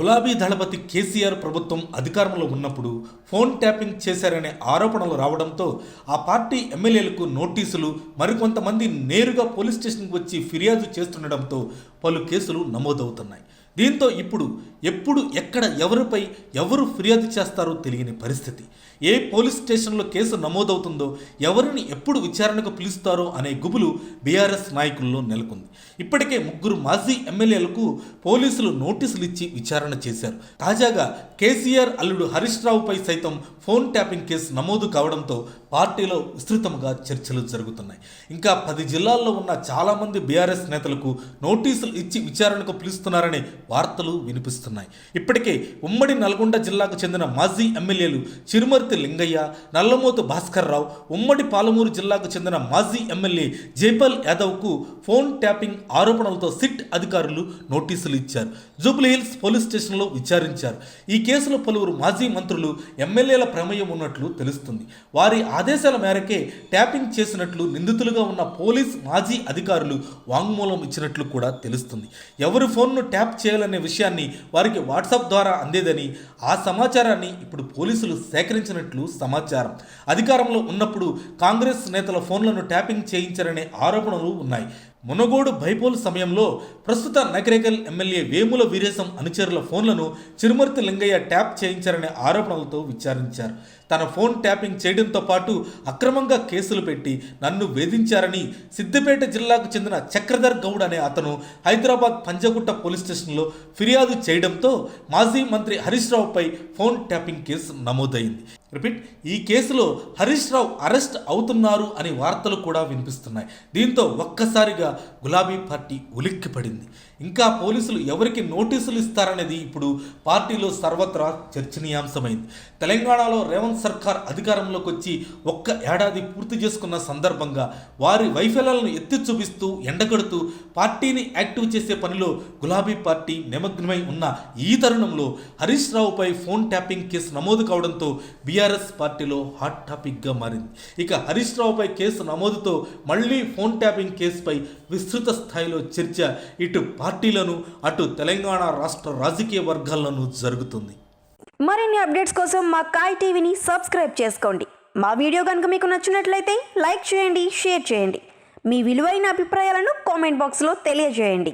గులాబీ దళపతి కేసీఆర్ ప్రభుత్వం అధికారంలో ఉన్నప్పుడు ఫోన్ ట్యాపింగ్ చేశారనే ఆరోపణలు రావడంతో ఆ పార్టీ ఎమ్మెల్యేలకు నోటీసులు, మరికొంతమంది నేరుగా పోలీస్ స్టేషన్కి వచ్చి ఫిర్యాదు చేస్తుండడంతో పలు కేసులు నమోదవుతున్నాయి. దీంతో ఇప్పుడు ఎప్పుడు ఎక్కడ ఎవరిపై ఎవరు ఫిర్యాదు చేస్తారో తెలియని పరిస్థితి. ఏ పోలీస్ స్టేషన్లో కేసు నమోదవుతుందో, ఎవరిని ఎప్పుడు విచారణకు పిలుస్తారో అనే గుబులు బీఆర్ఎస్ నాయకుల్లో నెలకొంది. ఇప్పటికే 3 మాజీ ఎమ్మెల్యేలకు పోలీసులు నోటీసులు ఇచ్చి విచారణ చేశారు. తాజాగా కేసీఆర్ అల్లుడు హరీష్ రావుపై సైతం ఫోన్ ట్యాపింగ్ కేసు నమోదు కావడంతో పార్టీలో విస్తృతంగా చర్చలు జరుగుతున్నాయి. ఇంకా 10 జిల్లాల్లో ఉన్న చాలామంది బీఆర్ఎస్ నేతలకు నోటీసులు ఇచ్చి విచారణకు పిలుస్తున్నారనే వార్తలు వినిపిస్తున్నాయి. ఇప్పటికే ఉమ్మడి నల్గొండ జిల్లాకు చెందిన మాజీ ఎమ్మెల్యేలు చిరుమర్తి లింగయ్య, నల్లమోతు భాస్కర్ రావు, ఉమ్మడి పాలమూరు జిల్లాకు చెందిన మాజీ ఎమ్మెల్యే జైపాల్ యాదవ్కు ఫోన్ ట్యాపింగ్ ఆరోపణలతో సిట్ అధికారులు నోటీసులు ఇచ్చారు. జూబ్లీహిల్స్ పోలీస్ స్టేషన్లో విచారించారు. ఈ కేసులో పలువురు మాజీ మంత్రులు, ఎమ్మెల్యేల ప్రమేయం ఉన్నట్లు తెలుస్తుంది. వారి ఆదేశాల మేరకే ట్యాపింగ్ చేసినట్లు నిందితులుగా ఉన్న పోలీస్ మాజీ అధికారులు వాంగ్మూలం ఇచ్చినట్లు కూడా తెలుస్తుంది. ఎవరి ఫోన్ను ట్యాప్ చేయాలనే విషయాన్ని వారికి వాట్సాప్ ద్వారా అందేదని, ఆ సమాచారాన్ని ఇప్పుడు పోలీసులు సేకరించినట్లు సమాచారం. అధికారంలో ఉన్నప్పుడు కాంగ్రెస్ నేతల ఫోన్లను ట్యాపింగ్ చేయించారనే ఆరోపణలు ఉన్నాయి. మునగోడు బైపోల్ సమయంలో ప్రస్తుత నకరేకల్ ఎమ్మెల్యే వేముల వీరేశం అనుచరుల ఫోన్లను చిరుమర్తి లింగయ్య ట్యాప్ చేయించారనే ఆరోపణలతో విచారించారు. తన ఫోన్ ట్యాపింగ్ చేయడంతో పాటు అక్రమంగా కేసులు పెట్టి నన్ను వేధించారని సిద్దిపేట జిల్లాకు చెందిన చక్రధర్ గౌడ్ అనే అతను హైదరాబాద్ పంజగుట్ట పోలీస్ స్టేషన్లో ఫిర్యాదు చేయడంతో మాజీ మంత్రి హరీష్ రావుపై ఫోన్ ట్యాపింగ్ కేసు నమోదైంది. ఈ కేసులో హరీష్ రావు అరెస్ట్ అవుతున్నారు అని వార్తలు కూడా వినిపిస్తున్నాయి. దీంతో ఒక్కసారిగా గులాబీ పార్టీ ఉలిక్కిపడింది. ఇంకా పోలీసులు ఎవరికి నోటీసులు ఇస్తారనేది ఇప్పుడు పార్టీలో సర్వత్రా చర్చనీయాంశమైంది. తెలంగాణలో రేవంత్ సర్కార్ అధికారంలోకి వచ్చి 1 ఏడాది పూర్తి చేసుకున్న సందర్భంగా వారి వైఫల్యాలను ఎత్తి చూపిస్తూ ఎండగడుతూ పార్టీని యాక్టివ్ చేసే పనిలో గులాబీ పార్టీ నిమగ్నమై ఉన్న ఈ తరుణంలో హరీష్ రావుపై ఫోన్ ట్యాపింగ్ కేసు నమోదు కావడంతో బీఆర్ఎస్ పార్టీలో హాట్ టాపిక్గా మారింది. ఇక హరీష్ రావుపై కేసు నమోదుతో మళ్లీ ఫోన్ ట్యాపింగ్ కేసుపై విస్తృత స్థాయిలో చర్చ ఇటు పార్టీలను, అటు తెలంగాణ రాష్ట్ర రాజకీయ వర్గాల్లోనూ జరుగుతుంది. మరిన్ని అప్డేట్స్ కోసం మా కాయ్ టీవీని సబ్స్క్రైబ్ చేసుకోండి. మా వీడియో కనుక మీకు నచ్చినట్లయితే లైక్ చేయండి, షేర్ చేయండి. మీ విలువైన అభిప్రాయాలను కామెంట్ బాక్స్లో తెలియజేయండి.